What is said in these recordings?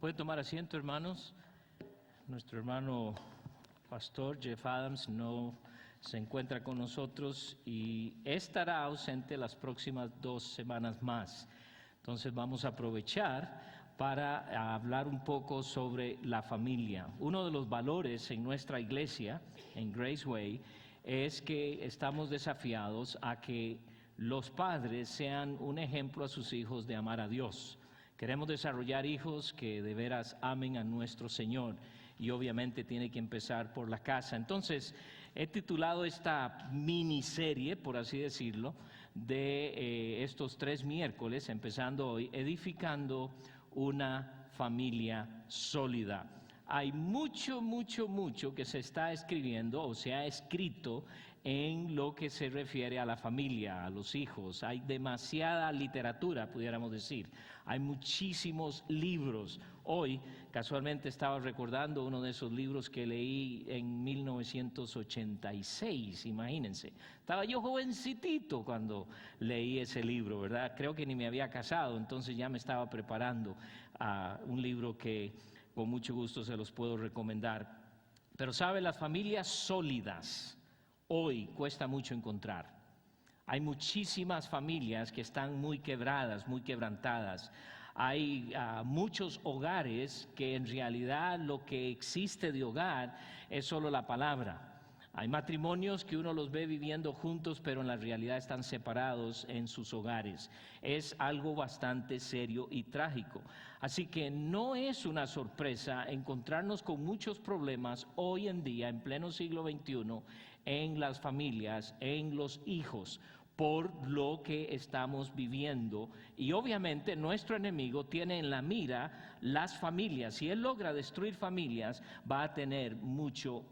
Pueden tomar asiento, hermanos. Nuestro hermano pastor Jeff Adams no se encuentra con nosotros y estará ausente las próximas 2 semanas más. Entonces vamos a aprovechar para hablar un poco sobre la familia. Uno de los valores en nuestra iglesia, en Grace Way, es que estamos desafiados a que los padres sean un ejemplo a sus hijos de amar a Dios. Queremos desarrollar hijos que de veras amen a nuestro Señor y obviamente tiene que empezar por la casa. Entonces, he titulado esta miniserie, por así decirlo, de estos 3 miércoles, empezando hoy, edificando una familia sólida. Hay mucho que se está escribiendo o se ha escrito en lo que se refiere a la familia, a los hijos. Hay demasiada literatura, pudiéramos decir. Hay muchísimos libros. Hoy, casualmente, estaba recordando uno de esos libros que leí en 1986, imagínense. Estaba yo jovencitito cuando leí ese libro, ¿verdad? Creo que ni me había casado, entonces ya me estaba preparando a un libro que con mucho gusto se los puedo recomendar. Pero sabe, las familias sólidas hoy cuesta mucho encontrar. Hay muchísimas familias que están muy quebradas, muy quebrantadas. Hay muchos hogares que en realidad lo que existe de hogar es solo la palabra. Hay matrimonios que uno los ve viviendo juntos, pero en la realidad están separados en sus hogares. Es algo bastante serio y trágico. Así que no es una sorpresa encontrarnos con muchos problemas hoy en día, en pleno siglo XXI, en las familias, en los hijos, por lo que estamos viviendo. Y obviamente nuestro enemigo tiene en la mira las familias. Si él logra destruir familias, va a tener mucho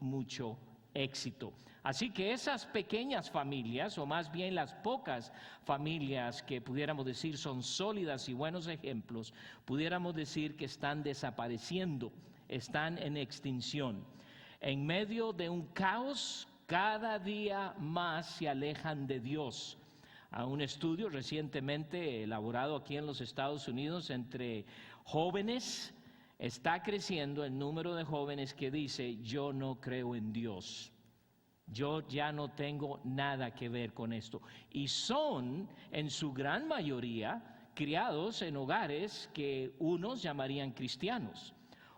éxito. Así que esas pequeñas familias, o más bien las pocas familias que pudiéramos decir son sólidas y buenos ejemplos, pudiéramos decir que están desapareciendo, están en extinción. En medio de un caos, cada día más se alejan de Dios. A un estudio recientemente elaborado aquí en los Estados Unidos entre jóvenes, está creciendo el número de jóvenes que dice: yo no creo en Dios, yo ya no tengo nada que ver con esto. Y son en su gran mayoría criados en hogares que unos llamarían cristianos.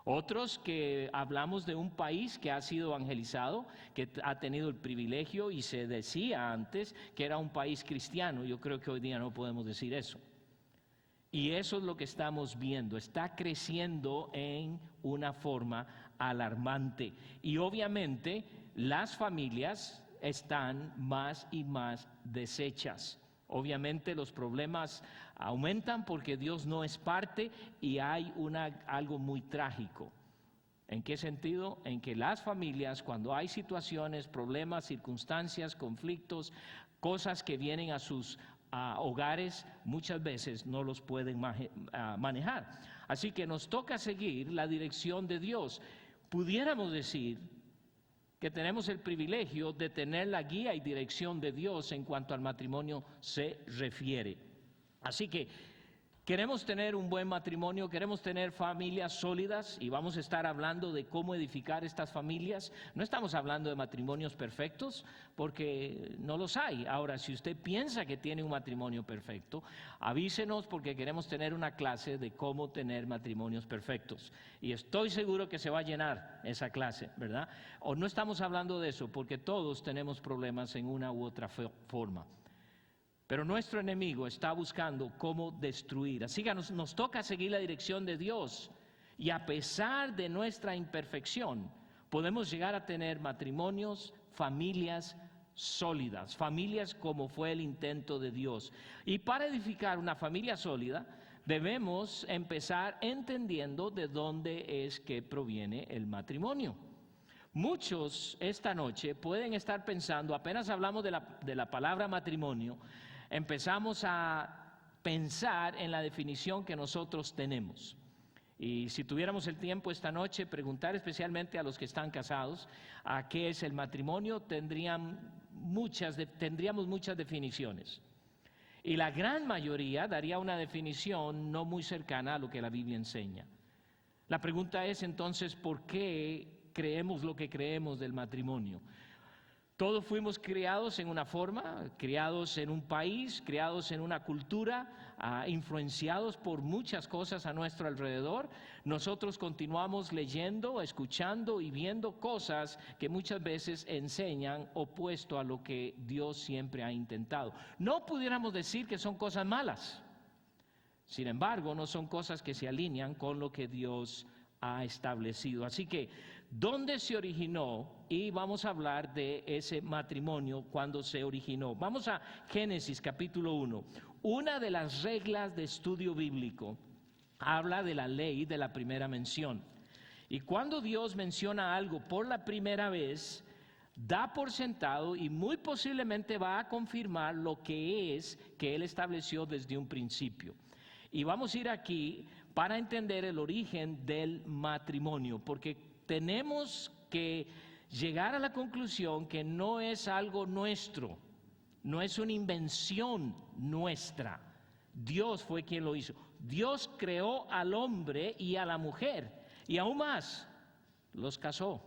Otros que hablamos de un país que ha sido evangelizado, que ha tenido el privilegio y se decía antes que era un país cristiano. Yo creo que hoy día no podemos decir eso. Y eso es lo que estamos viendo, está creciendo en una forma alarmante. Y obviamente las familias están más y más deshechas. Obviamente los problemas aumentan porque Dios no es parte y hay algo muy trágico. ¿En qué sentido? En que las familias, cuando hay situaciones, problemas, circunstancias, conflictos, cosas que vienen a sus hogares, muchas veces no los pueden manejar. Así que nos toca seguir la dirección de Dios. Pudiéramos decir que tenemos el privilegio de tener la guía y dirección de Dios en cuanto al matrimonio se refiere. Así que queremos tener un buen matrimonio, queremos tener familias sólidas y vamos a estar hablando de cómo edificar estas familias. No estamos hablando de matrimonios perfectos porque no los hay. Ahora, si usted piensa que tiene un matrimonio perfecto, avísenos porque queremos tener una clase de cómo tener matrimonios perfectos. Y estoy seguro que se va a llenar esa clase, ¿verdad? O no estamos hablando de eso porque todos tenemos problemas en una u otra forma. Pero nuestro enemigo está buscando cómo destruir. Así que nos toca seguir la dirección de Dios. Y a pesar de nuestra imperfección, podemos llegar a tener matrimonios, familias sólidas, familias como fue el intento de Dios. Y para edificar una familia sólida, debemos empezar entendiendo de dónde es que proviene el matrimonio. Muchos esta noche pueden estar pensando, apenas hablamos de la palabra matrimonio, empezamos a pensar en la definición que nosotros tenemos. Y si tuviéramos el tiempo esta noche, preguntar especialmente a los que están casados a qué es el matrimonio, tendríamos muchas definiciones. Y la gran mayoría daría una definición no muy cercana a lo que la Biblia enseña. La pregunta es entonces, ¿por qué creemos lo que creemos del matrimonio? Todos fuimos criados en una forma, criados en un país, criados en una cultura, influenciados por muchas cosas a nuestro alrededor. Nosotros continuamos leyendo, escuchando y viendo cosas que muchas veces enseñan opuesto a lo que Dios siempre ha intentado. No pudiéramos decir que son cosas malas. Sin embargo, no son cosas que se alinean con lo que Dios ha establecido. Así que, ¿dónde se originó? Y vamos a hablar de ese matrimonio cuando se originó. Vamos a Génesis capítulo 1. Una de las reglas de estudio bíblico habla de la ley de la primera mención. Y cuando Dios menciona algo por la primera vez, da por sentado y muy posiblemente va a confirmar lo que es que Él estableció desde un principio. Y vamos a ir aquí para entender el origen del matrimonio, porque tenemos que llegar a la conclusión que no es algo nuestro, no es una invención nuestra. Dios fue quien lo hizo. Dios creó al hombre y a la mujer, y aún más, los casó.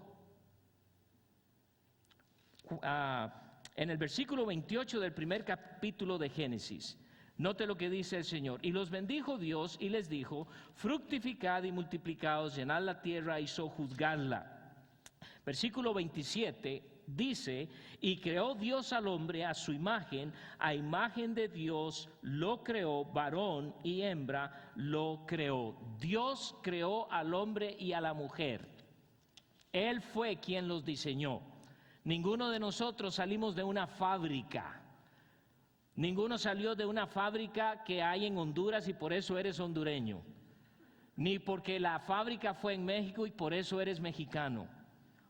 En el versículo 28 del primer capítulo de Génesis, note lo que dice el Señor. Y los bendijo Dios y les dijo: fructificad y multiplicaos, llenad la tierra y sojuzgadla. Versículo 27 dice: y creó Dios al hombre a su imagen, a imagen de Dios lo creó, varón y hembra lo creó. Dios creó al hombre y a la mujer. Él fue quien los diseñó. Ninguno de nosotros salimos de una fábrica. Ninguno salió de una fábrica que hay en Honduras y por eso eres hondureño. Ni porque la fábrica fue en México y por eso eres mexicano.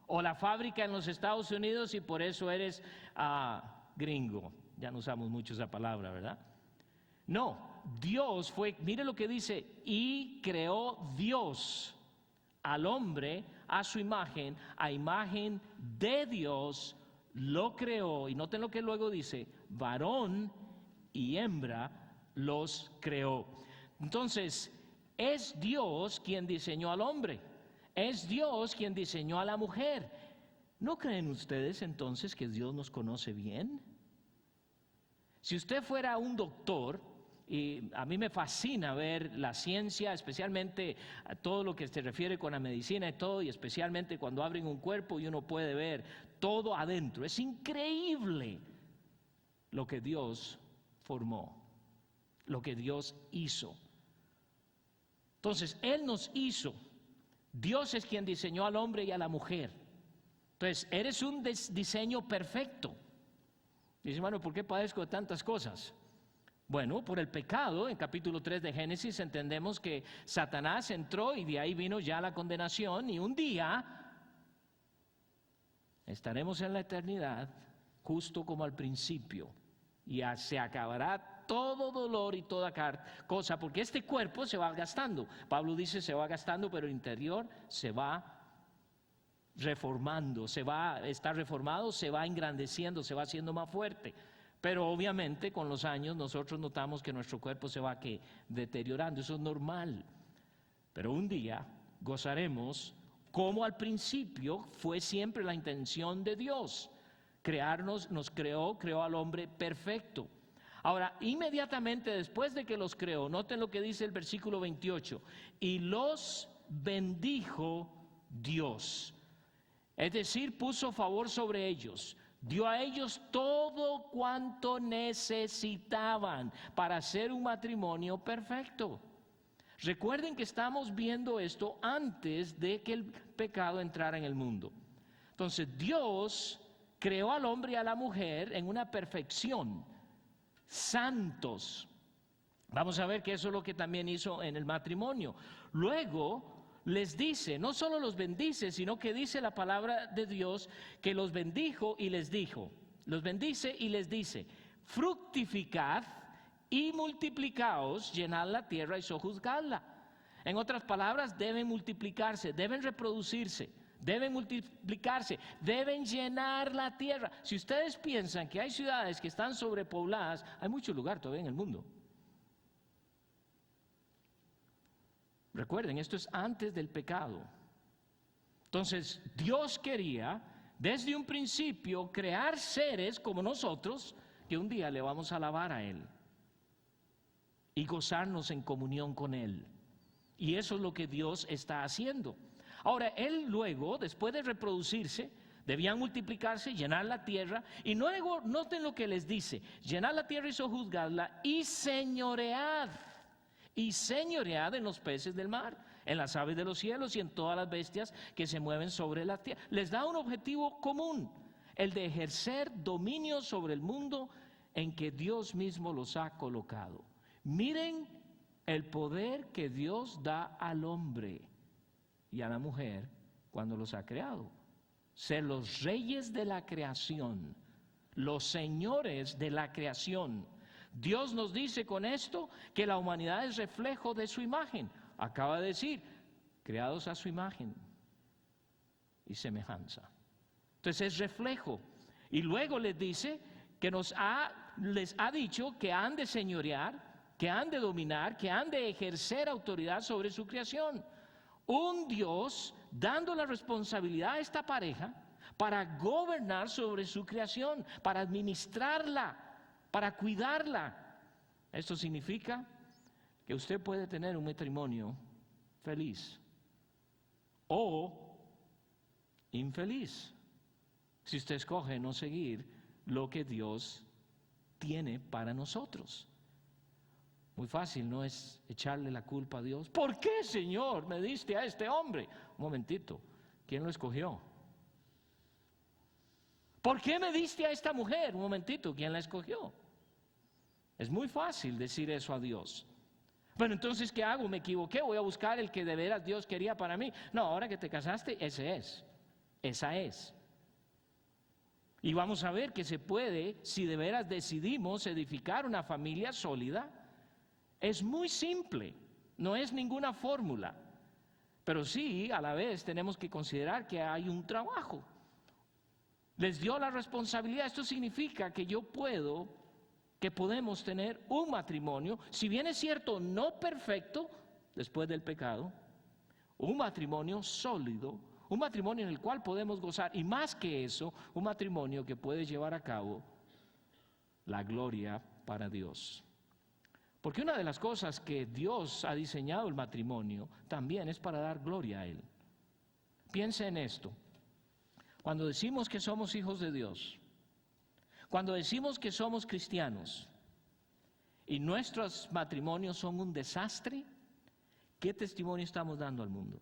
O la fábrica en los Estados Unidos y por eso eres gringo. Ya no usamos mucho esa palabra, ¿verdad? No, Dios fue, mire lo que dice: y creó Dios al hombre a su imagen, a imagen de Dios lo creó. Y noten lo que luego dice: varón y hembra los creó. Entonces, es Dios quien diseñó al hombre, es Dios quien diseñó a la mujer. ¿No creen ustedes entonces que Dios nos conoce bien? Si usted fuera un doctor, y a mí me fascina ver la ciencia, especialmente a todo lo que se refiere con la medicina y todo, y especialmente cuando abren un cuerpo y uno puede ver todo adentro. Es increíble lo que Dios formó, lo que Dios hizo. Entonces, Él nos hizo. Dios es quien diseñó al hombre y a la mujer. Entonces, eres un diseño perfecto. Dice: hermano, ¿por qué padezco de tantas cosas? Bueno, por el pecado. En capítulo 3 de Génesis entendemos que Satanás entró y de ahí vino ya la condenación, y un día estaremos en la eternidad justo como al principio, y se acabará todo dolor y toda cosa, porque este cuerpo se va gastando. Pablo dice: se va gastando, pero el interior se va reformando, está reformado, se va engrandeciendo, se va haciendo más fuerte. Pero obviamente con los años nosotros notamos que nuestro cuerpo se va deteriorando. Eso es normal. Pero un día gozaremos como al principio fue siempre la intención de Dios. Crearnos, nos creó al hombre perfecto. Ahora, inmediatamente después de que los creó, noten lo que dice el versículo 28: y los bendijo Dios. Es decir, puso favor sobre ellos, dio a ellos todo cuanto necesitaban para hacer un matrimonio perfecto. Recuerden que estamos viendo esto antes de que el pecado entrara en el mundo. Entonces, Dios creó al hombre y a la mujer en una perfección, santos. Vamos a ver que eso es lo que también hizo en el matrimonio. Luego les dice, no solo los bendice, sino que dice la palabra de Dios que los bendijo y les dijo, los bendice y les dice: fructificad y multiplicaos, llenad la tierra y sojuzgadla. En otras palabras, deben multiplicarse, deben reproducirse, deben multiplicarse, deben llenar la tierra. Si ustedes piensan que hay ciudades que están sobrepobladas, hay mucho lugar todavía en el mundo. Recuerden, esto es antes del pecado. Entonces, Dios quería, desde un principio, crear seres como nosotros, que un día le vamos a alabar a Él y gozarnos en comunión con Él. Y eso es lo que Dios está haciendo. Ahora, Él luego, después de reproducirse, debían multiplicarse, llenar la tierra, y luego, noten lo que les dice: llenad la tierra y sojuzgadla, y señoread en los peces del mar, en las aves de los cielos y en todas las bestias que se mueven sobre la tierra. Les da un objetivo común, el de ejercer dominio sobre el mundo en que Dios mismo los ha colocado. Miren el poder que Dios da al hombre y a la mujer cuando los ha creado. Ser los reyes de la creación, los señores de la creación. Dios nos dice con esto que la humanidad es reflejo de su imagen. Acaba de decir, creados a su imagen y semejanza. Entonces es reflejo. Y luego les dice que les ha dicho que han de señorear, que han de dominar, que han de ejercer autoridad sobre su creación. Un Dios dando la responsabilidad a esta pareja para gobernar sobre su creación, para administrarla, para cuidarla. Esto significa que usted puede tener un matrimonio feliz o infeliz si usted escoge no seguir lo que Dios tiene para nosotros. Muy fácil, ¿no? Es echarle la culpa a Dios. ¿Por qué, Señor, me diste a este hombre? Un momentito, ¿quién lo escogió? ¿Por qué me diste a esta mujer? Un momentito, ¿quién la escogió? Es muy fácil decir eso a Dios. Bueno, entonces, ¿qué hago? Me equivoqué, voy a buscar el que de veras Dios quería para mí. No, ahora que te casaste, esa es. Y vamos a ver que se puede, si de veras decidimos edificar una familia sólida. Es muy simple, no es ninguna fórmula, pero sí, a la vez tenemos que considerar que hay un trabajo. Les dio la responsabilidad. Esto significa que podemos tener un matrimonio, si bien es cierto, no perfecto, después del pecado, un matrimonio sólido, un matrimonio en el cual podemos gozar, y más que eso, un matrimonio que puede llevar a cabo la gloria para Dios. Porque una de las cosas que Dios ha diseñado el matrimonio también es para dar gloria a Él. Piensa en esto. Cuando decimos que somos hijos de Dios, cuando decimos que somos cristianos y nuestros matrimonios son un desastre, ¿qué testimonio estamos dando al mundo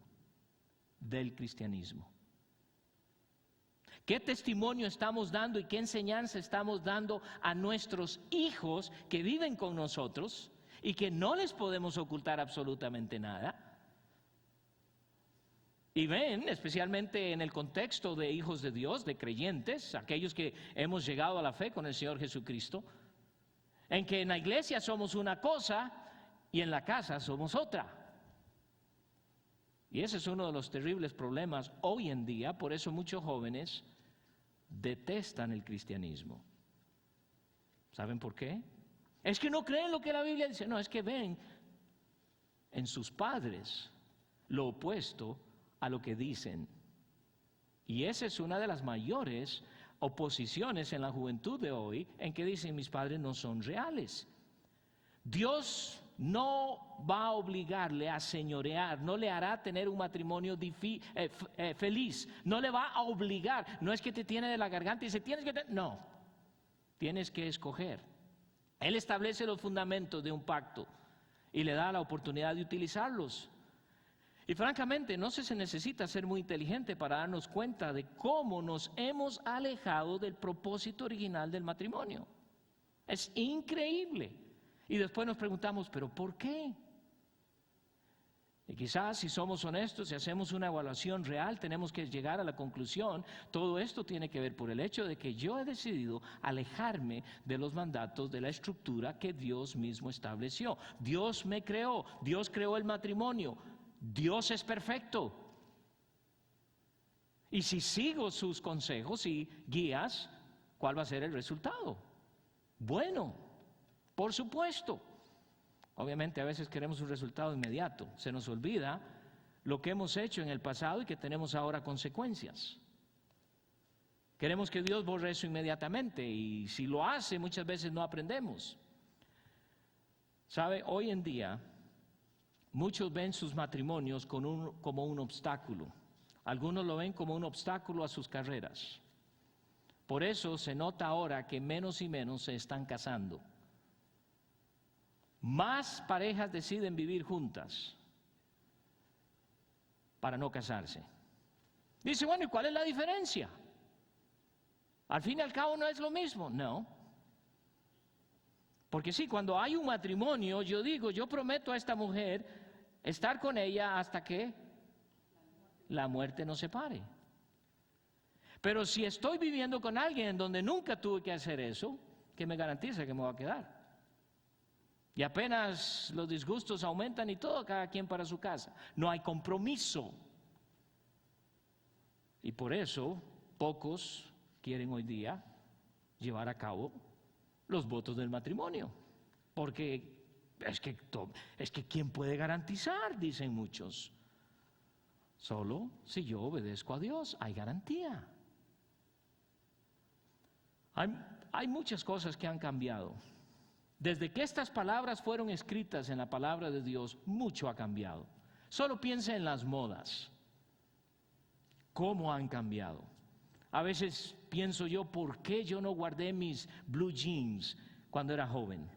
del cristianismo? ¿Qué testimonio estamos dando y qué enseñanza estamos dando a nuestros hijos que viven con nosotros y que no les podemos ocultar absolutamente nada? Y ven, especialmente en el contexto de hijos de Dios, de creyentes, aquellos que hemos llegado a la fe con el Señor Jesucristo, en que en la iglesia somos una cosa y en la casa somos otra. Y ese es uno de los terribles problemas hoy en día. Por eso muchos jóvenes detestan el cristianismo. ¿Saben por qué? Es que no creen lo que la Biblia dice. No, es que ven en sus padres lo opuesto a lo que dicen. Y esa es una de las mayores oposiciones en la juventud de hoy, en que dicen: mis padres no son reales. Dios no va a obligarle a señorear, no le hará tener un matrimonio feliz, no le va a obligar. No es que te tiene de la garganta y dice tienes que no, tienes que escoger. Él establece los fundamentos de un pacto y le da la oportunidad de utilizarlos. Y francamente no se necesita ser muy inteligente para darnos cuenta de cómo nos hemos alejado del propósito original del matrimonio. Es increíble. Y después nos preguntamos, ¿pero por qué? Y quizás, si somos honestos, si hacemos una evaluación real, tenemos que llegar a la conclusión: todo esto tiene que ver por el hecho de que yo he decidido alejarme de los mandatos de la estructura que Dios mismo estableció. Dios me creó, Dios creó el matrimonio, Dios es perfecto. Y si sigo sus consejos y guías, ¿cuál va a ser el resultado? Bueno, por supuesto. Obviamente a veces queremos un resultado inmediato. Se nos olvida lo que hemos hecho en el pasado y que tenemos ahora consecuencias. Queremos que Dios borre eso inmediatamente y si lo hace muchas veces no aprendemos. ¿Sabe? Hoy en día muchos ven sus matrimonios como un obstáculo. Algunos lo ven como un obstáculo a sus carreras. Por eso se nota ahora que menos y menos se están casando. Más parejas deciden vivir juntas para no casarse. Dice, bueno, ¿y cuál es la diferencia? Al fin y al cabo no es lo mismo. No. Porque sí, cuando hay un matrimonio, yo digo, yo prometo a esta mujer estar con ella hasta que la muerte nos separe. Pero si estoy viviendo con alguien en donde nunca tuve que hacer eso, ¿qué me garantiza que me va a quedar? Y apenas los disgustos aumentan y todo, cada quien para su casa. No hay compromiso. Y por eso pocos quieren hoy día llevar a cabo los votos del matrimonio. Porque es que ¿quién puede garantizar? Dicen muchos. Solo si yo obedezco a Dios hay garantía. Hay muchas cosas que han cambiado. Desde que estas palabras fueron escritas en la palabra de Dios, mucho ha cambiado. Solo piensa en las modas. ¿Cómo han cambiado? A veces pienso yo, ¿por qué yo no guardé mis blue jeans cuando era joven?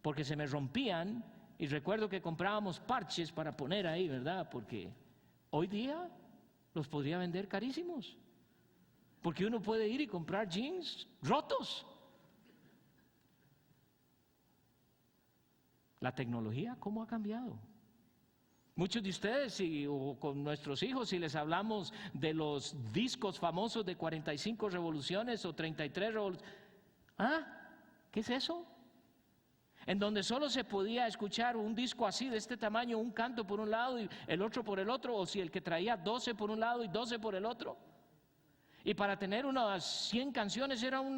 Porque se me rompían y recuerdo que comprábamos parches para poner ahí, ¿verdad? Porque hoy día los podría vender carísimos. Porque uno puede ir y comprar jeans rotos. La tecnología, ¿cómo ha cambiado? Muchos de ustedes o con nuestros hijos, si les hablamos de los discos famosos de 45 revoluciones o 33 revoluciones, ¿ah? ¿Qué es eso? En donde solo se podía escuchar un disco así de este tamaño, un canto por un lado y el otro por el otro, o si el que traía 12 por un lado y 12 por el otro. Y para tener unas 100 canciones era un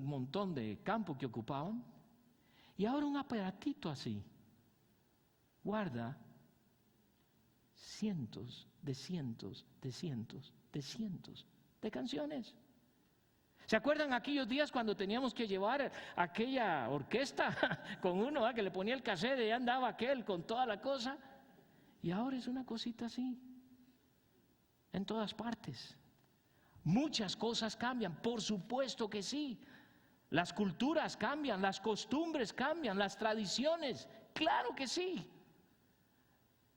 montón de campo que ocupaban. Y ahora un aparatito así guarda cientos de canciones. ¿Se acuerdan aquellos días cuando teníamos que llevar aquella orquesta con uno que le ponía el cassette y andaba aquel con toda la cosa? Y ahora es una cosita así, en todas partes. Muchas cosas cambian, por supuesto que sí. Las culturas cambian, las costumbres cambian, las tradiciones, claro que sí.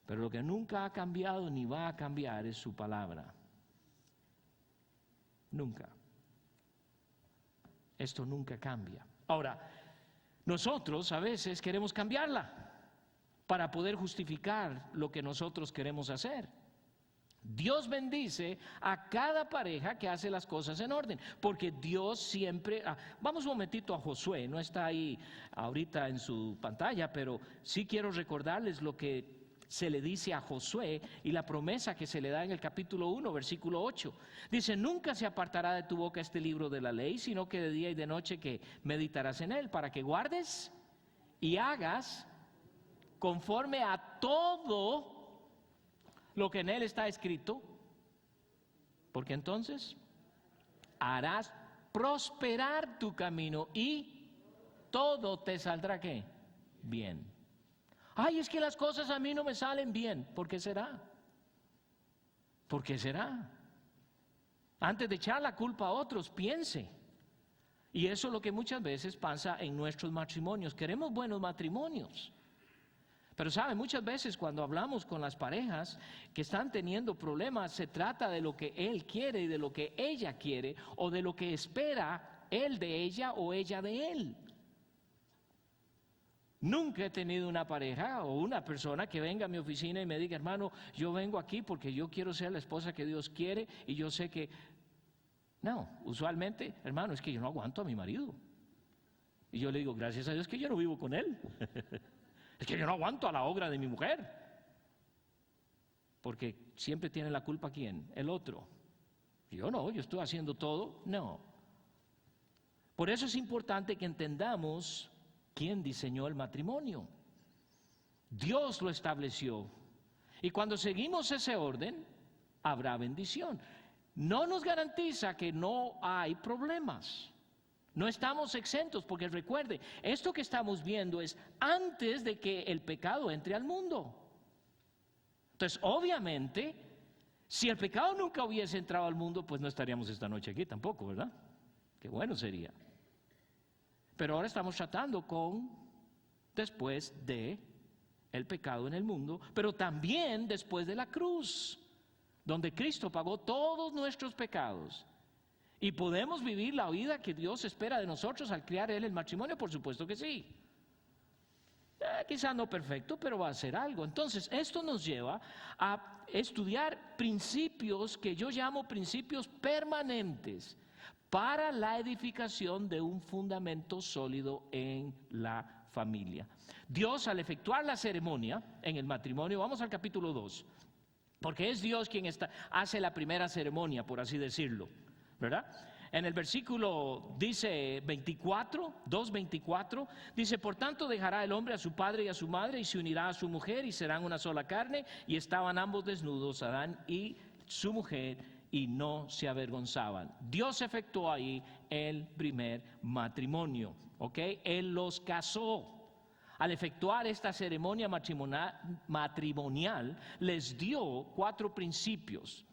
Pero lo que nunca ha cambiado ni va a cambiar es su palabra. Nunca. Esto nunca cambia. Ahora, nosotros a veces queremos cambiarla para poder justificar lo que nosotros queremos hacer. Dios bendice a cada pareja que hace las cosas en orden, porque Dios siempre... vamos un momentito a Josué, no está ahí ahorita en su pantalla, pero sí quiero recordarles lo que se le dice a Josué y la promesa que se le da en el capítulo 1, versículo 8. Dice, nunca se apartará de tu boca este libro de la ley, sino que de día y de noche que meditarás en él, para que guardes y hagas conforme a todo lo que en él está escrito, porque entonces harás prosperar tu camino y todo te saldrá ¿qué? Bien. Ay, es que las cosas a mí no me salen bien. ¿Por qué será? ¿Por qué será? Antes de echar la culpa a otros, piense. Y eso es lo que muchas veces pasa en nuestros matrimonios. Queremos buenos matrimonios. Pero sabe, muchas veces cuando hablamos con las parejas que están teniendo problemas, se trata de lo que él quiere y de lo que ella quiere, o de lo que espera él de ella o ella de él. Nunca he tenido una pareja o una persona que venga a mi oficina y me diga, hermano, yo vengo aquí porque yo quiero ser la esposa que Dios quiere y yo sé que... No, usualmente, hermano, es que yo no aguanto a mi marido. Y yo le digo, gracias a Dios que yo no vivo con él. Es que yo no aguanto a la ogra de mi mujer. Porque siempre tiene la culpa ¿quién? El otro. Yo no, yo estoy haciendo todo. No. Por eso es importante que entendamos quien diseñó el matrimonio. Dios lo estableció. Y cuando seguimos ese orden, habrá bendición. No nos garantiza que no hay problemas. No estamos exentos, porque recuerde, esto que estamos viendo es antes de que el pecado entre al mundo. Entonces, obviamente, si el pecado nunca hubiese entrado al mundo, pues no estaríamos esta noche aquí tampoco, ¿verdad? Qué bueno sería. Pero ahora estamos tratando con después de el pecado en el mundo, pero también después de la cruz, donde Cristo pagó todos nuestros pecados. ¿Y podemos vivir la vida que Dios espera de nosotros al crear Él el matrimonio? Por supuesto que sí. Quizá no perfecto, pero va a ser algo. Entonces, esto nos lleva a estudiar principios que yo llamo principios permanentes para la edificación de un fundamento sólido en la familia. Dios, al efectuar la ceremonia en el matrimonio, vamos al capítulo 2, porque es Dios quien hace la primera ceremonia, por así decirlo, ¿verdad? En el versículo dice 2:24, dice: por tanto dejará el hombre a su padre y a su madre y se unirá a su mujer y serán una sola carne, y estaban ambos desnudos, Adán y su mujer, y no se avergonzaban. Dios efectuó ahí el primer matrimonio, ¿ok? Él los casó. Al efectuar esta ceremonia matrimonial, les dio 4 principios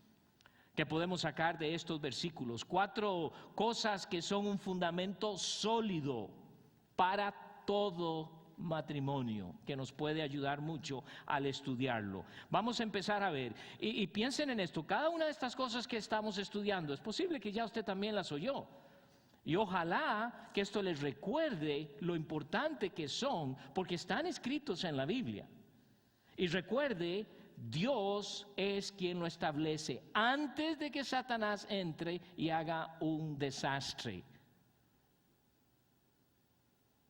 que podemos sacar de estos versículos. 4 cosas que son un fundamento sólido para todo matrimonio, que nos puede ayudar mucho al estudiarlo. Vamos a empezar a ver, y piensen en esto, cada una de estas cosas que estamos estudiando, es posible que ya usted también las oyó. Y ojalá que esto les recuerde lo importante que son, porque están escritos en la Biblia. Y recuerde, Dios es quien lo establece antes de que Satanás entre y haga un desastre.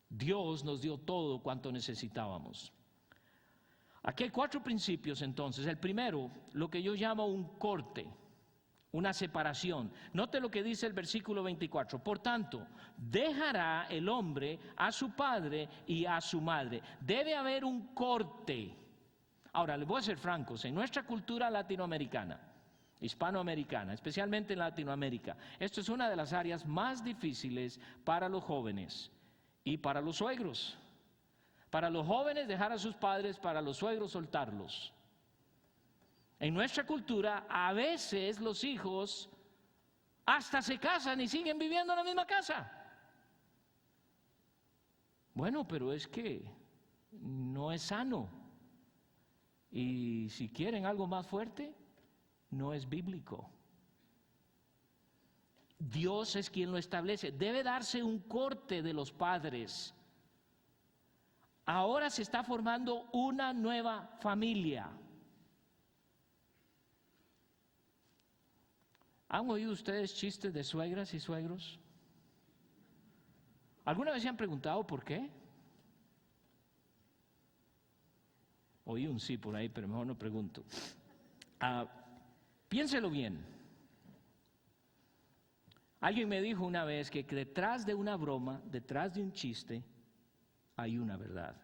Dios nos dio todo cuanto necesitábamos. Aquí hay 4 principios entonces. El primero, lo que yo llamo un corte, una separación. Note lo que dice el versículo 24. Por tanto, dejará el hombre a su padre y a su madre. Debe haber un corte. Ahora, les voy a ser francos, en nuestra cultura latinoamericana, hispanoamericana, especialmente en Latinoamérica, esto es una de las áreas más difíciles para los jóvenes y para los suegros. Para los jóvenes dejar a sus padres, para los suegros soltarlos. En nuestra cultura, a veces los hijos hasta se casan y siguen viviendo en la misma casa. Bueno, pero es que no es sano. Y si quieren algo más fuerte, no es bíblico. Dios es quien lo establece. Debe darse un corte de los padres. Ahora se está formando una nueva familia. ¿Han oído ustedes chistes de suegras y suegros? ¿Alguna vez se han preguntado por qué? Oí un sí por ahí, pero mejor no pregunto. Piénselo bien. Alguien me dijo una vez que detrás de una broma, detrás de un chiste, hay una verdad.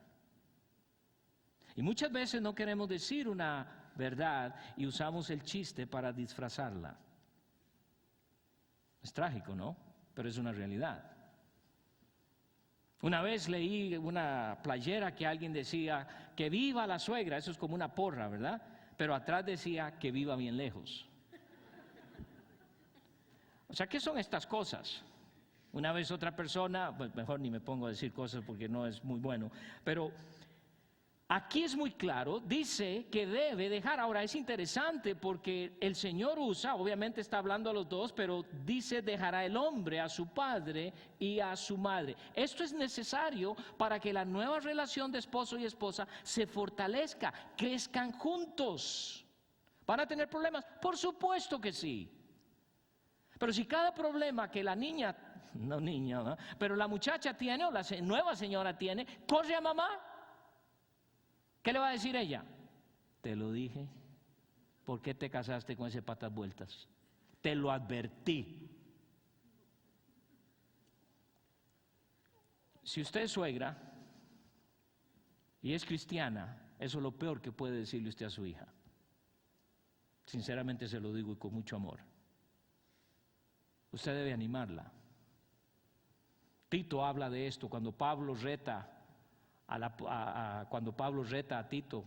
Y muchas veces no queremos decir una verdad y usamos el chiste para disfrazarla. Es trágico, ¿no? Pero es una realidad. Una vez leí una playera que alguien decía que viva la suegra, eso es como una porra, ¿verdad? Pero atrás decía que viva bien lejos. O sea, ¿qué son estas cosas? Una vez otra persona, pues mejor ni me pongo a decir cosas porque no es muy bueno, pero aquí es muy claro, dice que debe dejar. Ahora es interesante porque el Señor usa, obviamente está hablando a los dos, pero dice dejará el hombre a su padre y a su madre. Esto es necesario para que la nueva relación de esposo y esposa se fortalezca, crezcan juntos. ¿Van a tener problemas? Por supuesto que sí. Pero si cada problema que la niña, no niña, ¿no?, pero la muchacha tiene o la nueva señora tiene, corre a mamá. ¿Qué le va a decir ella? Te lo dije. ¿Por qué te casaste con ese patas vueltas? Te lo advertí. Si usted es suegra, y es cristiana, eso es lo peor que puede decirle usted a su hija. Sinceramente se lo digo y con mucho amor. Usted debe animarla. Tito habla de esto cuando Pablo reta a Tito.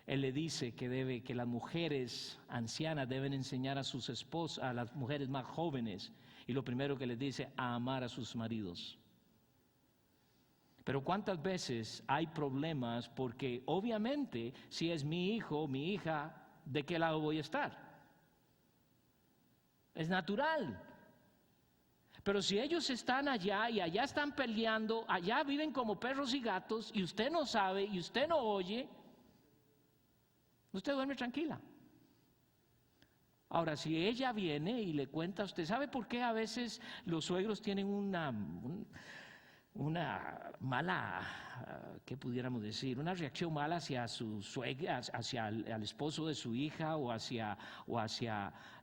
Él le dice que las mujeres ancianas deben enseñar a sus esposas, a las mujeres más jóvenes, y lo primero que les dice, a amar a sus maridos. Pero ¿cuántas veces hay problemas? Porque obviamente si es mi hijo, mi hija, ¿de qué lado voy a estar? Es natural. Pero si ellos están allá y allá están peleando, allá viven como perros y gatos y usted no sabe y usted no oye, usted duerme tranquila. Ahora, si ella viene y le cuenta a usted, ¿sabe por qué a veces los suegros tienen una mala, ¿qué pudiéramos decir? Una reacción mala hacia su suegra, hacia el esposo de su hija o hacia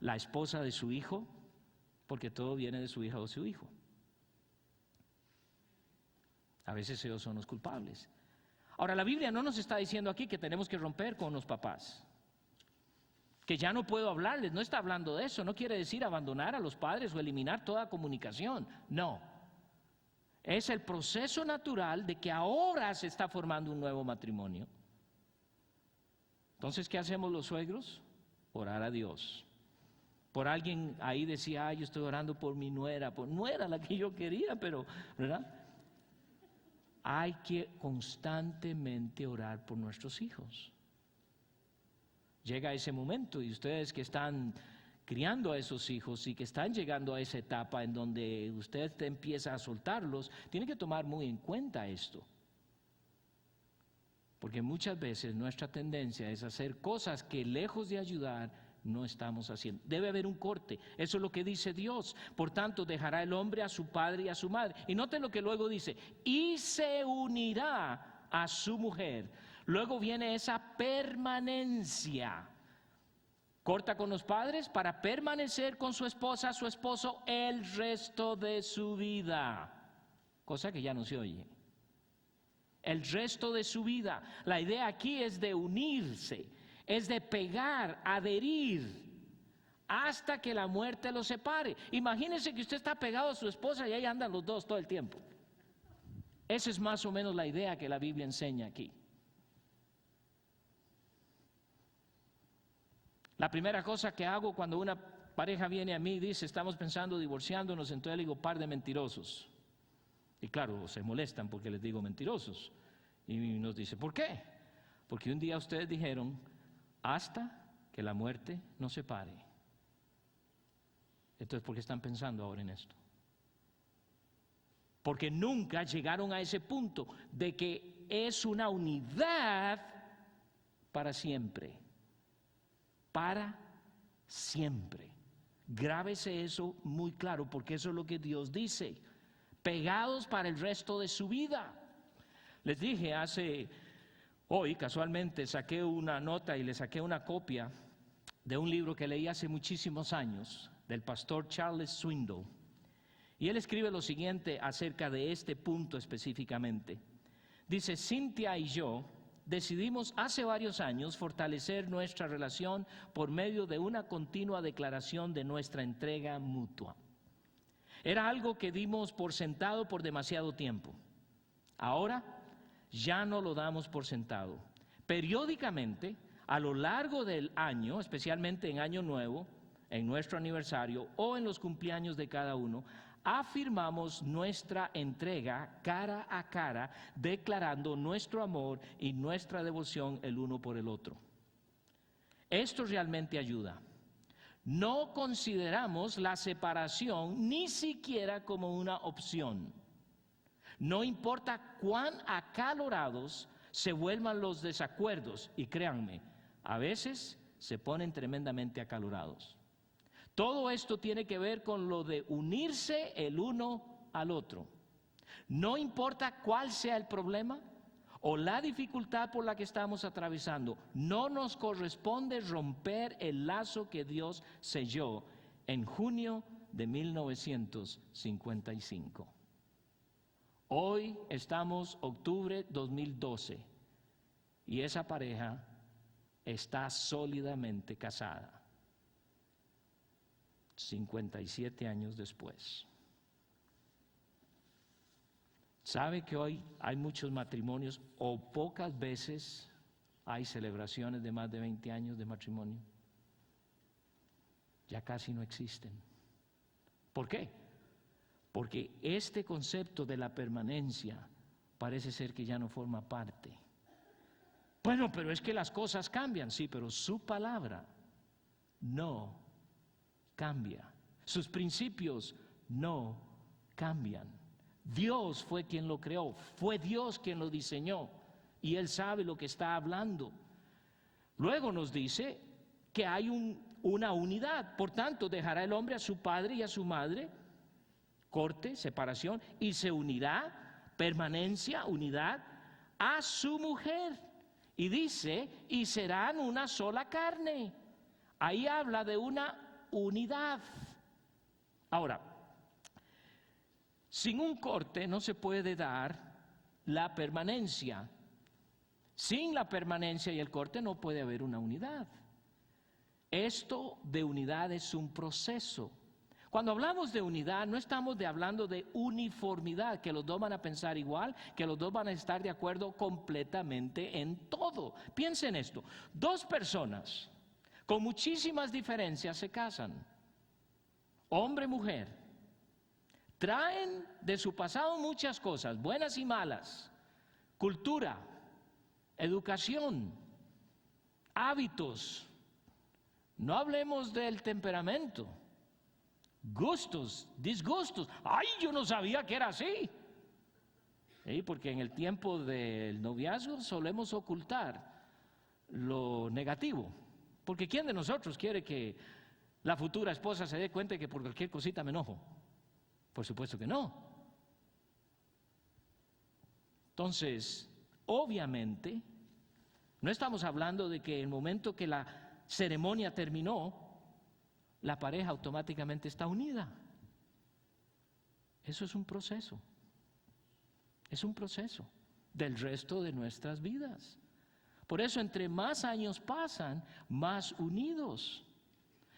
la esposa de su hijo? Porque todo viene de su hija o su hijo. A veces ellos son los culpables. Ahora, la Biblia no nos está diciendo aquí que tenemos que romper con los papás, que ya no puedo hablarles, no está hablando de eso, no quiere decir abandonar a los padres o eliminar toda comunicación, no. Es el proceso natural de que ahora se está formando un nuevo matrimonio. Entonces, ¿qué hacemos los suegros? Orar a Dios. Por alguien ahí decía, yo estoy orando por mi nuera, no era la que yo quería, pero, ¿verdad? Hay que constantemente orar por nuestros hijos. Llega ese momento y ustedes que están criando a esos hijos y que están llegando a esa etapa en donde usted empieza a soltarlos, tiene que tomar muy en cuenta esto. Porque muchas veces nuestra tendencia es hacer cosas que lejos de ayudar no estamos haciendo. Debe haber un corte, eso es lo que dice Dios. Por tanto, dejará el hombre a su padre y a su madre. Y noten lo que luego dice, y se unirá a su mujer. Luego viene esa permanencia. Corta con los padres para permanecer con su esposa, su esposo, el resto de su vida. Cosa que ya no se oye. El resto de su vida. La idea aquí es de unirse, es de pegar, adherir, hasta que la muerte los separe. Imagínense que usted está pegado a su esposa y ahí andan los dos todo el tiempo. Esa es más o menos la idea que la Biblia enseña aquí. La primera cosa que hago cuando una pareja viene a mí y dice, estamos pensando divorciándonos, entonces le digo, par de mentirosos. Y claro, se molestan porque les digo mentirosos. Y nos dice, ¿por qué? Porque un día ustedes dijeron, hasta que la muerte nos separe. Entonces, ¿por qué están pensando ahora en esto? Porque nunca llegaron a ese punto de que es una unidad para siempre. Para siempre. Grábese eso muy claro, porque eso es lo que Dios dice. Pegados para el resto de su vida. Les dije hoy casualmente saqué una nota y le saqué una copia de un libro que leí hace muchísimos años, del pastor Charles Swindoll. Y él escribe lo siguiente acerca de este punto específicamente. Dice, Cynthia y yo decidimos hace varios años fortalecer nuestra relación por medio de una continua declaración de nuestra entrega mutua. Era algo que dimos por sentado por demasiado tiempo. Ahora ya no lo damos por sentado. Periódicamente, a lo largo del año, especialmente en Año Nuevo, en nuestro aniversario o en los cumpleaños de cada uno, afirmamos nuestra entrega cara a cara, declarando nuestro amor y nuestra devoción el uno por el otro. Esto realmente ayuda. No consideramos la separación ni siquiera como una opción. No importa cuán acalorados se vuelvan los desacuerdos, y créanme, a veces se ponen tremendamente acalorados. Todo esto tiene que ver con lo de unirse el uno al otro. No importa cuál sea el problema o la dificultad por la que estamos atravesando, no nos corresponde romper el lazo que Dios selló en junio de 1955. Hoy estamos octubre 2012. y esa pareja está sólidamente casada. 57 años después. ¿Sabe que hoy hay muchos matrimonios o pocas veces hay celebraciones de más de 20 años de matrimonio? Ya casi no existen. ¿Por qué? Porque este concepto de la permanencia parece ser que ya no forma parte. Bueno, pero es que las cosas cambian, sí, pero su palabra no cambia. Sus principios no cambian. Dios fue quien lo creó, fue Dios quien lo diseñó y Él sabe lo que está hablando. Luego nos dice que hay una unidad, por tanto dejará el hombre a su padre y a su madre, corte, separación, y se unirá, permanencia, unidad, a su mujer. Y dice, y serán una sola carne. Ahí habla de una unidad. Ahora, sin un corte no se puede dar la permanencia. Sin la permanencia y el corte no puede haber una unidad. Esto de unidad es un proceso. Cuando hablamos de unidad, no estamos hablando de uniformidad, que los dos van a pensar igual, que los dos van a estar de acuerdo completamente en todo. Piensen esto, dos personas con muchísimas diferencias se casan, hombre y mujer, traen de su pasado muchas cosas, buenas y malas, cultura, educación, hábitos, no hablemos del temperamento, gustos, disgustos. ¡Ay, yo no sabía que era así! Porque en el tiempo del noviazgo solemos ocultar lo negativo. Porque ¿quién de nosotros quiere que la futura esposa se dé cuenta de que por cualquier cosita me enojo? Por supuesto que no. Entonces, obviamente, no estamos hablando de que en el momento que la ceremonia terminó, la pareja automáticamente está unida. Eso es un proceso. Es un proceso del resto de nuestras vidas. Por eso, entre más años pasan, más unidos.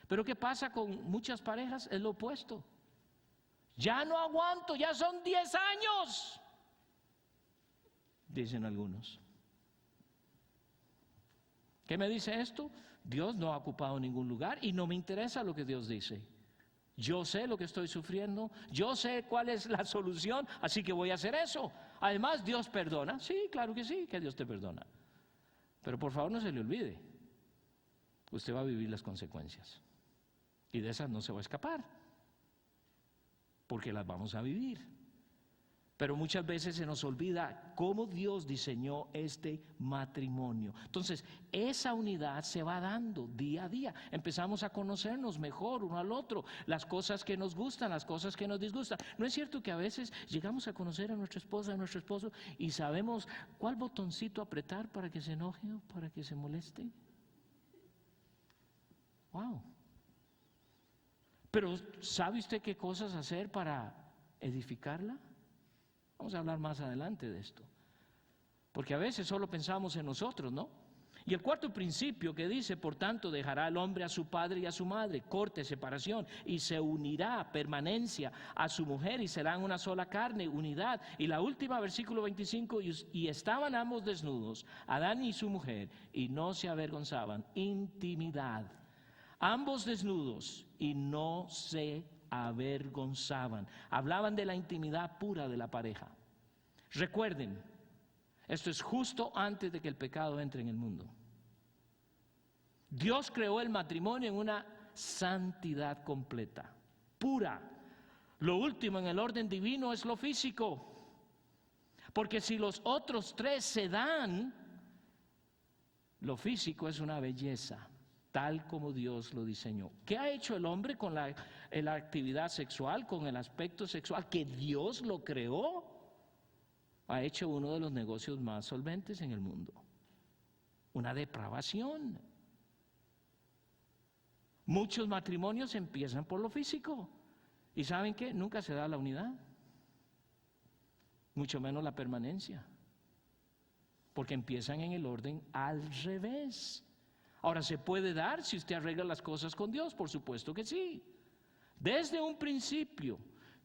Pero ¿qué pasa con muchas parejas? Es lo opuesto. Ya no aguanto, ya son 10 años, dicen algunos. ¿Qué me dice esto? Dios no ha ocupado ningún lugar y no me interesa lo que Dios dice. Yo sé lo que estoy sufriendo, yo sé cuál es la solución, así que voy a hacer eso. Además, Dios perdona. Sí, claro que sí, que Dios te perdona. Pero por favor no se le olvide, usted va a vivir las consecuencias. Y de esas no se va a escapar, porque las vamos a vivir. Pero muchas veces se nos olvida cómo Dios diseñó este matrimonio. Entonces, esa unidad se va dando día a día. Empezamos a conocernos mejor uno al otro, las cosas que nos gustan, las cosas que nos disgustan. ¿No es cierto que a veces llegamos a conocer a nuestra esposa, a nuestro esposo, y sabemos cuál botoncito apretar para que se enoje o para que se moleste? ¡Wow! Pero ¿sabe usted qué cosas hacer para edificarla? Vamos a hablar más adelante de esto, porque a veces solo pensamos en nosotros, ¿no? Y el cuarto principio que dice, por tanto, dejará el hombre a su padre y a su madre, corte, separación, y se unirá, permanencia, a su mujer, y serán una sola carne, unidad. Y la última, versículo 25, y estaban ambos desnudos, Adán y su mujer, y no se avergonzaban, intimidad. Ambos desnudos y no se avergonzaban. Hablaban de la intimidad pura de la pareja. Recuerden, esto es justo antes de que el pecado entre en el mundo. Dios creó el matrimonio en una santidad completa, pura. Lo último en el orden divino es lo físico. Porque si los otros tres se dan, lo físico es una belleza, tal como Dios lo diseñó. ¿Qué ha hecho el hombre con la actividad sexual, con el aspecto sexual? Que Dios lo creó. Ha hecho uno de los negocios más solventes en el mundo. Una depravación. Muchos matrimonios empiezan por lo físico. ¿Y saben qué? Nunca se da la unidad. Mucho menos la permanencia. porque empiezan en el orden al revés. Ahora, ¿se puede dar si usted arregla las cosas con Dios? Por supuesto que sí. Desde un principio,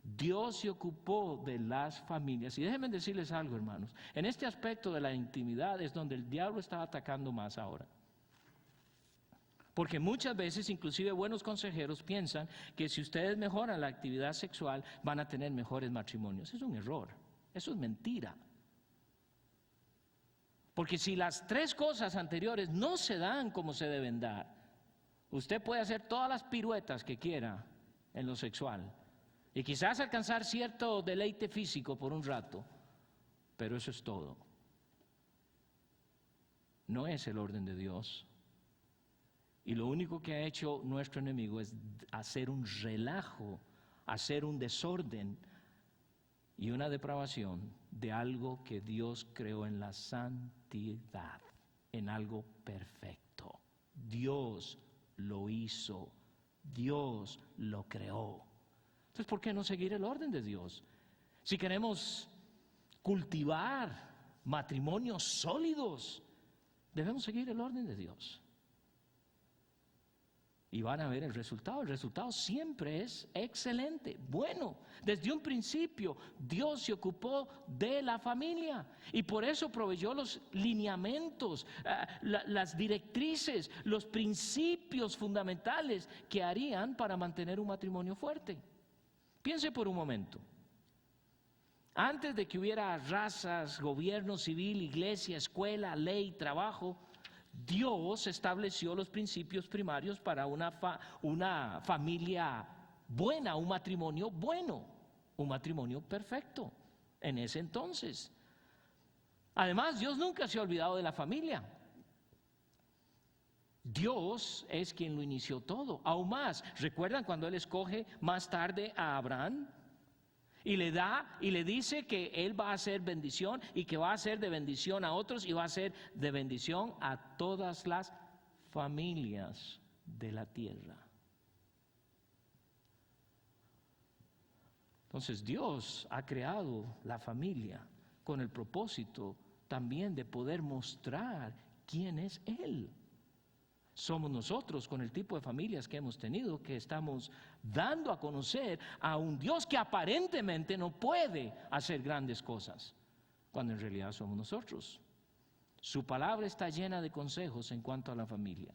Dios se ocupó de las familias. Y déjenme decirles algo, hermanos. En este aspecto de la intimidad es donde el diablo está atacando más ahora. Porque muchas veces, inclusive buenos consejeros piensan que si ustedes mejoran la actividad sexual, van a tener mejores matrimonios. Es un error. Eso es mentira. Porque si las tres cosas anteriores no se dan como se deben dar, usted puede hacer todas las piruetas que quiera en lo sexual y quizás alcanzar cierto deleite físico por un rato, pero eso es todo. No es el orden de Dios. Y lo único que ha hecho nuestro enemigo es hacer un relajo, hacer un desorden y una depravación de algo que Dios creó en la santidad, en algo perfecto. Dios lo hizo, Dios lo creó. Entonces, ¿por qué no seguir el orden de Dios? Si queremos cultivar matrimonios sólidos, debemos seguir el orden de Dios. Y van a ver el resultado siempre es excelente, bueno. Desde un principio Dios se ocupó de la familia y por eso proveyó los lineamientos, las directrices, los principios fundamentales que harían para mantener un matrimonio fuerte. Piense por un momento. Antes de que hubiera razas, gobierno civil, iglesia, escuela, ley, trabajo, Dios estableció los principios primarios para una familia buena, un matrimonio bueno, un matrimonio perfecto en ese entonces. Además, Dios nunca se ha olvidado de la familia. Dios es quien lo inició todo. Aún más, ¿recuerdan cuando Él escoge más tarde a Abraham? Y le da y le dice que Él va a hacer bendición y que va a ser de bendición a otros y va a ser de bendición a todas las familias de la tierra. Entonces Dios ha creado la familia con el propósito también de poder mostrar quién es Él. Somos nosotros, con el tipo de familias que hemos tenido, que estamos dando a conocer a un Dios que aparentemente no puede hacer grandes cosas, cuando en realidad somos nosotros. Su palabra está llena de consejos en cuanto a la familia.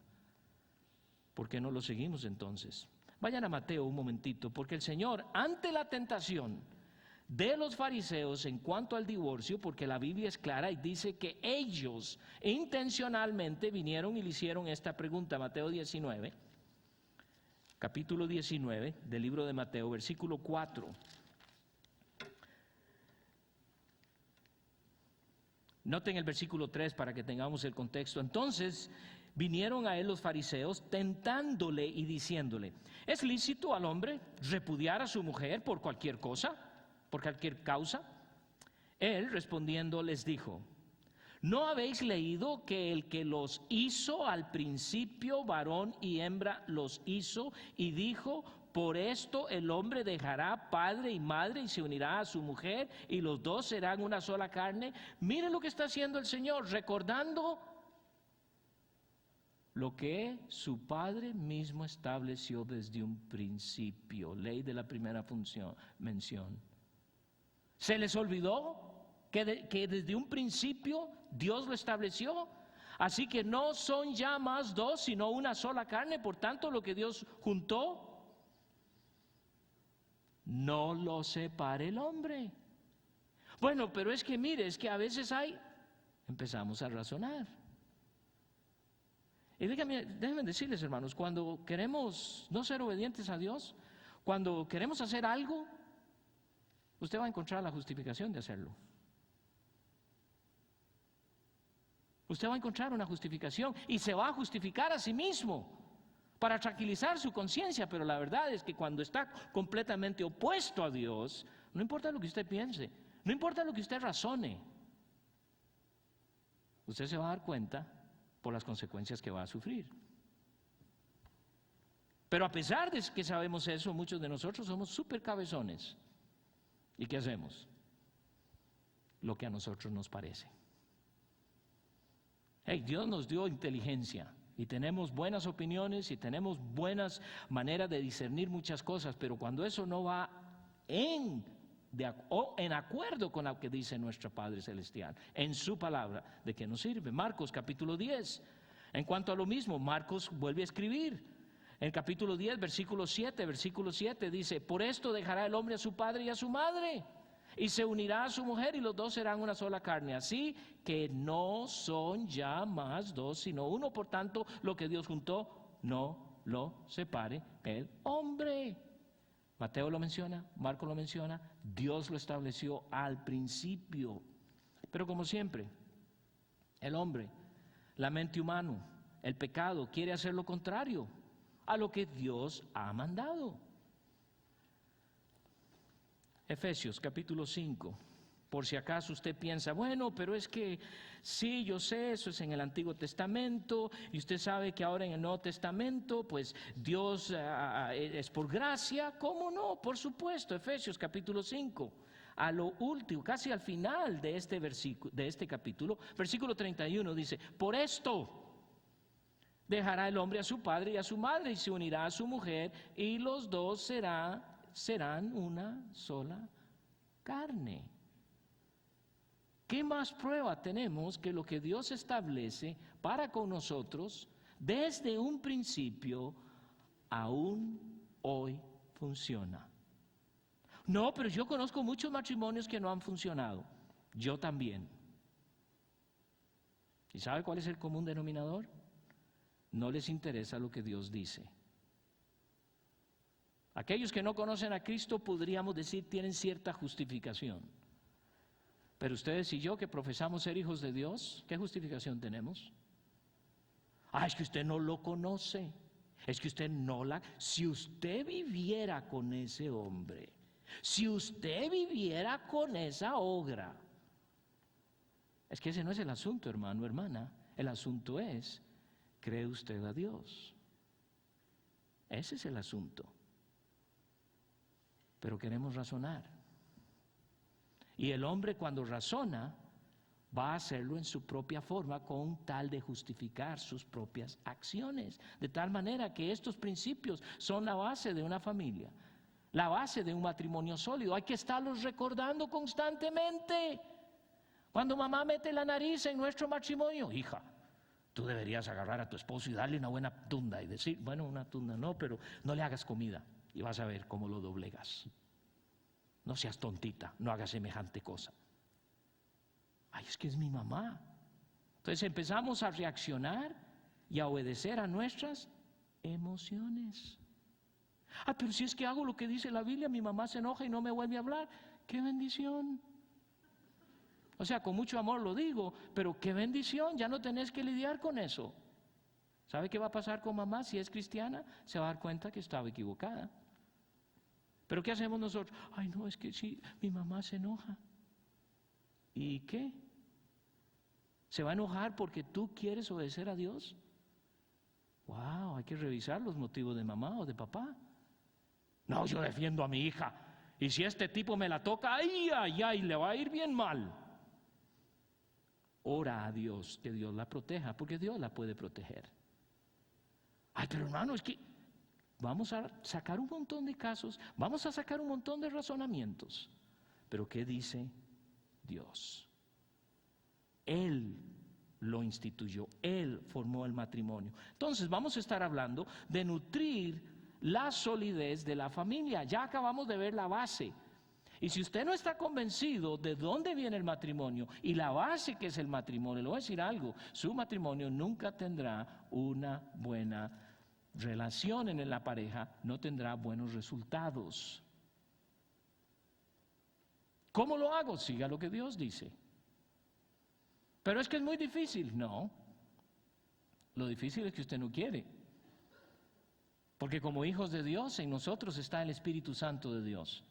¿Por qué no lo seguimos entonces? Vayan a Mateo un momentito, porque el Señor, ante la tentación de los fariseos en cuanto al divorcio, porque la Biblia es clara y dice que ellos intencionalmente vinieron y le hicieron esta pregunta. Mateo 19, capítulo 19 del libro de Mateo, versículo 4. Noten el versículo 3 para que tengamos el contexto. Entonces vinieron a él los fariseos tentándole y diciéndole: ¿es lícito al hombre repudiar a su mujer por cualquier cosa? ¿Por cualquier causa? Él respondiendo les dijo: ¿no habéis leído que el que los hizo al principio, varón y hembra los hizo, y dijo: por esto el hombre dejará padre y madre y se unirá a su mujer y los dos serán una sola carne? Miren lo que está haciendo el Señor, recordando lo que su Padre mismo estableció desde un principio. Ley de la primera mención. ¿Se les olvidó que desde un principio Dios lo estableció? Así que no son ya más dos, sino una sola carne. Por tanto, lo que Dios juntó, no lo separe el hombre. Bueno, pero es que mire, es que a veces empezamos a razonar. Y déjenme decirles, hermanos, cuando queremos no ser obedientes a Dios, cuando queremos hacer algo, usted va a encontrar la justificación de hacerlo. Usted va a encontrar una justificación y se va a justificar a sí mismo para tranquilizar su conciencia, pero la verdad es que cuando está completamente opuesto a Dios, no importa lo que usted piense, no importa lo que usted razone, usted se va a dar cuenta por las consecuencias que va a sufrir. Pero a pesar de que sabemos eso, muchos de nosotros somos súper cabezones. ¿Y qué hacemos? Lo que a nosotros nos parece. Hey, Dios nos dio inteligencia y tenemos buenas opiniones y tenemos buenas maneras de discernir muchas cosas, pero cuando eso no va en acuerdo con lo que dice nuestro Padre Celestial, en su palabra, ¿de qué nos sirve? Marcos capítulo 10. En cuanto a lo mismo, Marcos vuelve a escribir. En capítulo 10, versículo 7 dice: por esto dejará el hombre a su padre y a su madre, y se unirá a su mujer, y los dos serán una sola carne. Así que no son ya más dos, sino uno. Por tanto, lo que Dios juntó, no lo separe el hombre. Mateo lo menciona, Marcos lo menciona, Dios lo estableció al principio. Pero como siempre, el hombre, la mente humana, el pecado quiere hacer lo contrario a lo que Dios ha mandado. Efesios capítulo 5. Por si acaso usted piensa, bueno, pero es que sí, yo sé, eso es en el Antiguo Testamento, y usted sabe que ahora en el Nuevo Testamento, pues Dios es por gracia. ¿Cómo no? Por supuesto. Efesios capítulo 5, a lo último, casi al final de este versículo, de este capítulo, versículo 31 dice: por esto dejará el hombre a su padre y a su madre, y se unirá a su mujer, y los dos serán una sola carne. ¿Qué más prueba tenemos que lo que Dios establece para con nosotros desde un principio aún hoy funciona? No, pero yo conozco muchos matrimonios que no han funcionado. Yo también. ¿Y sabe cuál es el común denominador? No les interesa lo que Dios dice. Aquellos que no conocen a Cristo, podríamos decir, tienen cierta justificación. Pero ustedes y yo que profesamos ser hijos de Dios, ¿qué justificación tenemos? Es que usted no lo conoce. Es que usted no la... Si usted viviera con ese hombre, si usted viviera con esa ogra. Es que ese no es el asunto, hermano, hermana. El asunto es, ¿cree usted a Dios? Ese es el asunto. Pero queremos razonar. Y el hombre, cuando razona, va a hacerlo en su propia forma, con tal de justificar sus propias acciones. De tal manera que estos principios son la base de una familia, la base de un matrimonio sólido. Hay que estarlos recordando constantemente. Cuando mamá mete la nariz en nuestro matrimonio: hija, tú deberías agarrar a tu esposo y darle una buena tunda y decir, bueno, una tunda no, pero no le hagas comida y vas a ver cómo lo doblegas. No seas tontita, no hagas semejante cosa. Es que es mi mamá. Entonces empezamos a reaccionar y a obedecer a nuestras emociones. Pero si es que hago lo que dice la Biblia, mi mamá se enoja y no me vuelve a hablar. ¡Qué bendición! O sea, con mucho amor lo digo, pero qué bendición, ya no tenés que lidiar con eso. ¿Sabe qué va a pasar con mamá si es cristiana? Se va a dar cuenta que estaba equivocada. ¿Pero qué hacemos nosotros? No, es que sí, mi mamá se enoja. ¿Y qué? ¿Se va a enojar porque tú quieres obedecer a Dios? Wow, hay que revisar los motivos de mamá o de papá. No, yo defiendo a mi hija. Y si este tipo me la toca, ¡ay! Le va a ir bien mal. Ora a Dios que Dios la proteja, porque Dios la puede proteger. Pero hermano, es que vamos a sacar un montón de casos, vamos a sacar un montón de razonamientos. Pero ¿qué dice Dios? Él lo instituyó, Él formó el matrimonio. Entonces vamos a estar hablando de nutrir la solidez de la familia. Ya acabamos de ver la base. Y si usted no está convencido de dónde viene el matrimonio y la base que es el matrimonio, le voy a decir algo: su matrimonio nunca tendrá una buena relación en la pareja, no tendrá buenos resultados. ¿Cómo lo hago? Siga lo que Dios dice. Pero es que es muy difícil. No, lo difícil es que usted no quiere. Porque como hijos de Dios, en nosotros está el Espíritu Santo de Dios.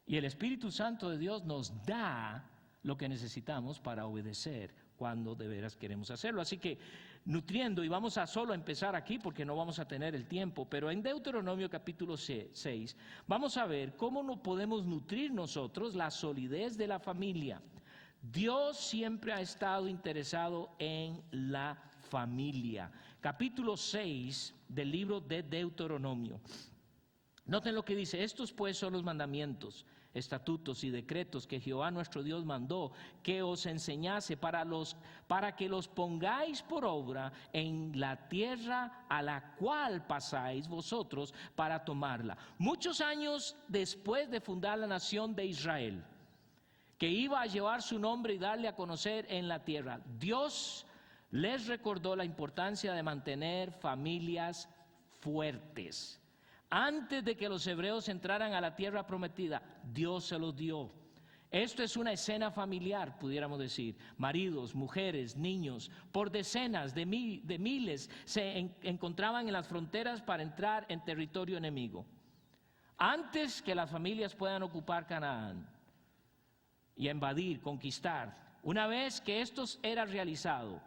Y el Espíritu Santo de Dios nos da lo que necesitamos para obedecer cuando de veras queremos hacerlo. Así que nutriendo, y vamos a solo empezar aquí porque no vamos a tener el tiempo, pero en Deuteronomio capítulo 6 vamos a ver cómo no podemos nutrir nosotros la solidez de la familia. Dios siempre ha estado interesado en la familia. Capítulo 6 del libro de Deuteronomio. Noten lo que dice: estos pues son los mandamientos, estatutos y decretos que Jehová nuestro Dios mandó que os enseñase para que los pongáis por obra en la tierra a la cual pasáis vosotros para tomarla. Muchos años después de fundar la nación de Israel, que iba a llevar su nombre y darle a conocer en la tierra, Dios les recordó la importancia de mantener familias fuertes. Antes de que los hebreos entraran a la tierra prometida, Dios se los dio. Esto es una escena familiar, pudiéramos decir. Maridos, mujeres, niños, por decenas de miles se encontraban en las fronteras para entrar en territorio enemigo. Antes que las familias puedan ocupar Canaán y invadir, conquistar, una vez que esto era realizado,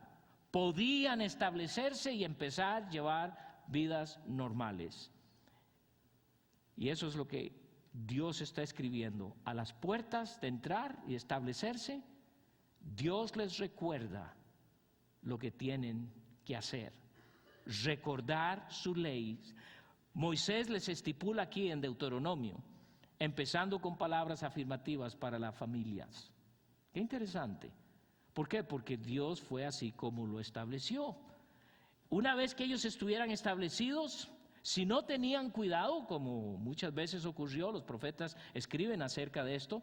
podían establecerse y empezar a llevar vidas normales. Y eso es lo que Dios está escribiendo. A las puertas de entrar y establecerse, Dios les recuerda lo que tienen que hacer. Recordar su ley. Moisés les estipula aquí en Deuteronomio, empezando con palabras afirmativas para las familias. Qué interesante. ¿Por qué? Porque Dios fue así como lo estableció. Una vez que ellos estuvieran establecidos, si no tenían cuidado, como muchas veces ocurrió, los profetas escriben acerca de esto,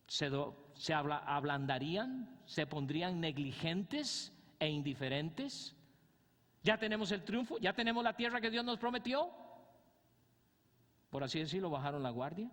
se ablandarían, se pondrían negligentes e indiferentes. Ya tenemos el triunfo, ya tenemos la tierra que Dios nos prometió. Por así decirlo, bajaron la guardia.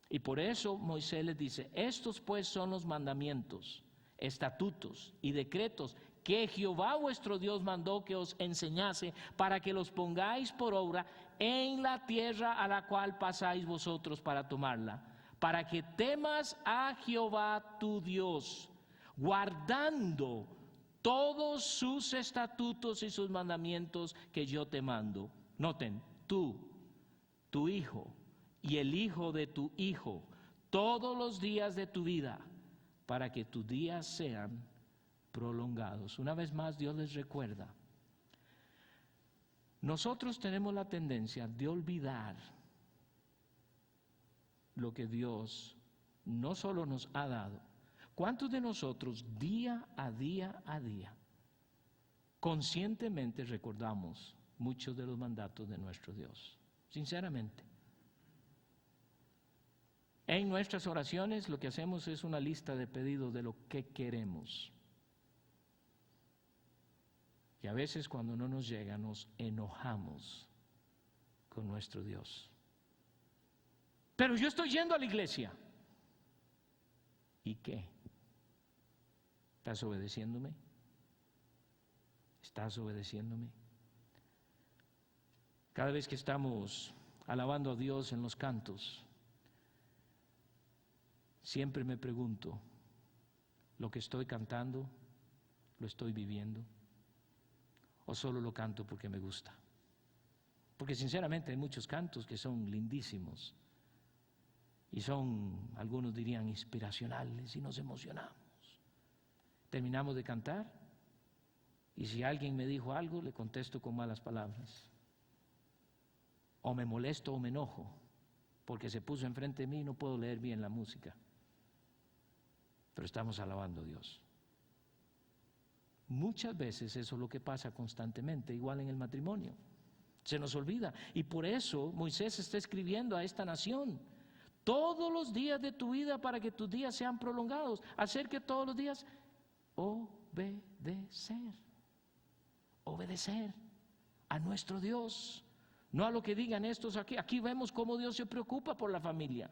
Y por eso Moisés les dice: estos pues son los mandamientos, estatutos y decretos que Jehová vuestro Dios mandó que os enseñase para que los pongáis por obra en la tierra a la cual pasáis vosotros para tomarla, para que temas a Jehová tu Dios, guardando todos sus estatutos y sus mandamientos que yo te mando. Noten, tú, tu hijo y el hijo de tu hijo, todos los días de tu vida, para que tus días sean prolongados. Una vez más, Dios les recuerda. Nosotros tenemos la tendencia de olvidar lo que Dios no solo nos ha dado. ¿Cuántos de nosotros día a día, conscientemente recordamos muchos de los mandatos de nuestro Dios? Sinceramente. En nuestras oraciones lo que hacemos es una lista de pedidos de lo que queremos. Y a veces cuando no nos llega nos enojamos con nuestro Dios. Pero yo estoy yendo a la iglesia. ¿Y qué? ¿Estás obedeciéndome? ¿Estás obedeciéndome? Cada vez que estamos alabando a Dios en los cantos, siempre me pregunto, ¿lo que estoy cantando, lo estoy viviendo? ¿O solo lo canto porque me gusta? Porque sinceramente hay muchos cantos que son lindísimos y son, algunos dirían, inspiracionales, y nos emocionamos. Terminamos de cantar y si alguien me dijo algo, le contesto con malas palabras. O me molesto o me enojo porque se puso enfrente de mí y no puedo leer bien la música. Pero estamos alabando a Dios. Muchas veces eso es lo que pasa constantemente, igual en el matrimonio. Se nos olvida. Y por eso Moisés está escribiendo a esta nación: todos los días de tu vida para que tus días sean prolongados. Hacer que todos los días obedecer a nuestro Dios. No a lo que digan estos aquí. Aquí vemos cómo Dios se preocupa por la familia.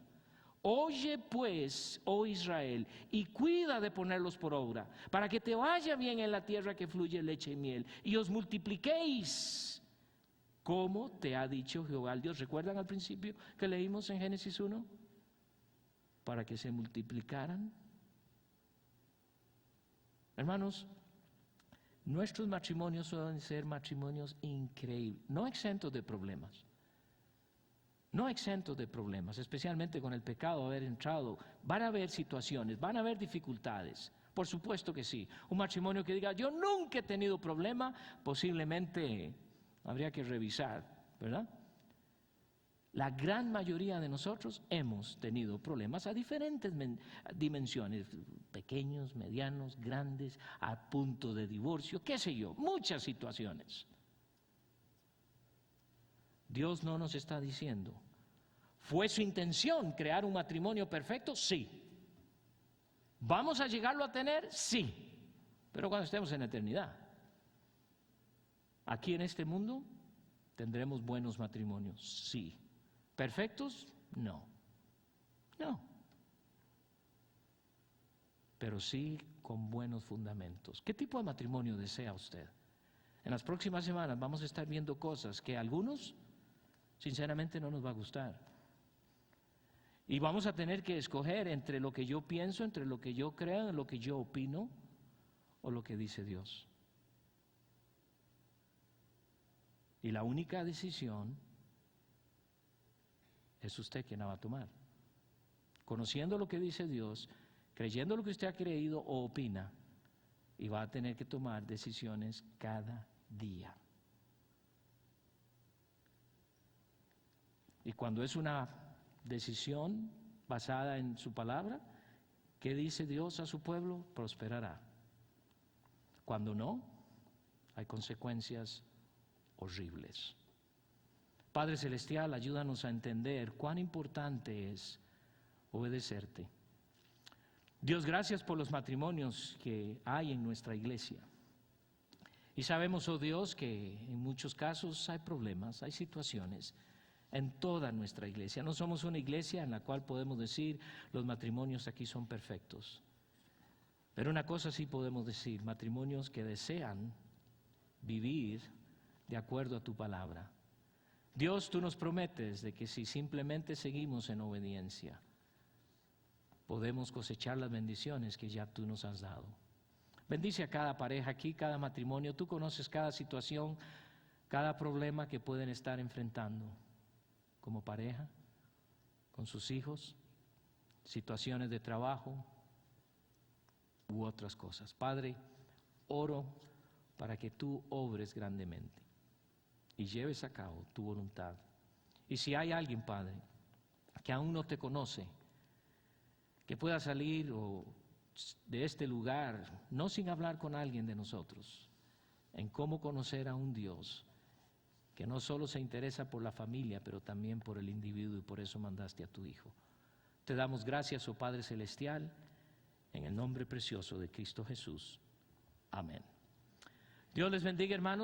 Oye pues, oh Israel, y cuida de ponerlos por obra, para que te vaya bien en la tierra que fluye leche y miel, y os multipliquéis, como te ha dicho Jehová el Dios. ¿Recuerdan al principio que leímos en Génesis 1? Para que se multiplicaran. Hermanos, nuestros matrimonios suelen ser matrimonios increíbles, no exentos de problemas. no exentos de problemas, especialmente con el pecado haber entrado. Van a haber situaciones, van a haber dificultades, por supuesto que sí. Un matrimonio que diga, yo nunca he tenido problema, posiblemente habría que revisar, ¿verdad? La gran mayoría de nosotros hemos tenido problemas a diferentes dimensiones, pequeños, medianos, grandes, a punto de divorcio, qué sé yo, muchas situaciones. Dios no nos está diciendo, ¿fue su intención crear un matrimonio perfecto? Sí. ¿Vamos a llegarlo a tener? Sí. Pero cuando estemos en la eternidad. Aquí en este mundo tendremos buenos matrimonios, sí. ¿Perfectos? No. No. Pero sí con buenos fundamentos. ¿Qué tipo de matrimonio desea usted? En las próximas semanas vamos a estar viendo cosas que a algunos, sinceramente, no nos va a gustar. Y vamos a tener que escoger entre lo que yo pienso, entre lo que yo creo, lo que yo opino, o lo que dice Dios. Y la única decisión es usted quien la va a tomar. Conociendo lo que dice Dios, creyendo lo que usted ha creído o opina, y va a tener que tomar decisiones cada día. Y cuando es una decisión basada en su palabra, ¿qué dice Dios a su pueblo? Prosperará. Cuando no, hay consecuencias horribles. Padre Celestial, ayúdanos a entender cuán importante es obedecerte. Dios, gracias por los matrimonios que hay en nuestra iglesia. Y sabemos, oh Dios, que en muchos casos hay problemas, hay situaciones en toda nuestra iglesia. No somos una iglesia en la cual podemos decir los matrimonios aquí son perfectos. Pero una cosa sí podemos decir, matrimonios que desean vivir de acuerdo a tu palabra. Dios, tú nos prometes de que si simplemente seguimos en obediencia, podemos cosechar las bendiciones que ya tú nos has dado. Bendice a cada pareja aquí, cada matrimonio. Tú conoces cada situación, cada problema que pueden estar enfrentando como pareja, con sus hijos, situaciones de trabajo u otras cosas. Padre, oro para que tú obres grandemente y lleves a cabo tu voluntad. Y si hay alguien, Padre, que aún no te conoce, que pueda salir de este lugar, no sin hablar con alguien de nosotros, en cómo conocer a un Dios que no solo se interesa por la familia, pero también por el individuo, y por eso mandaste a tu Hijo. Te damos gracias, oh Padre Celestial, en el nombre precioso de Cristo Jesús. Amén. Dios les bendiga, hermanos.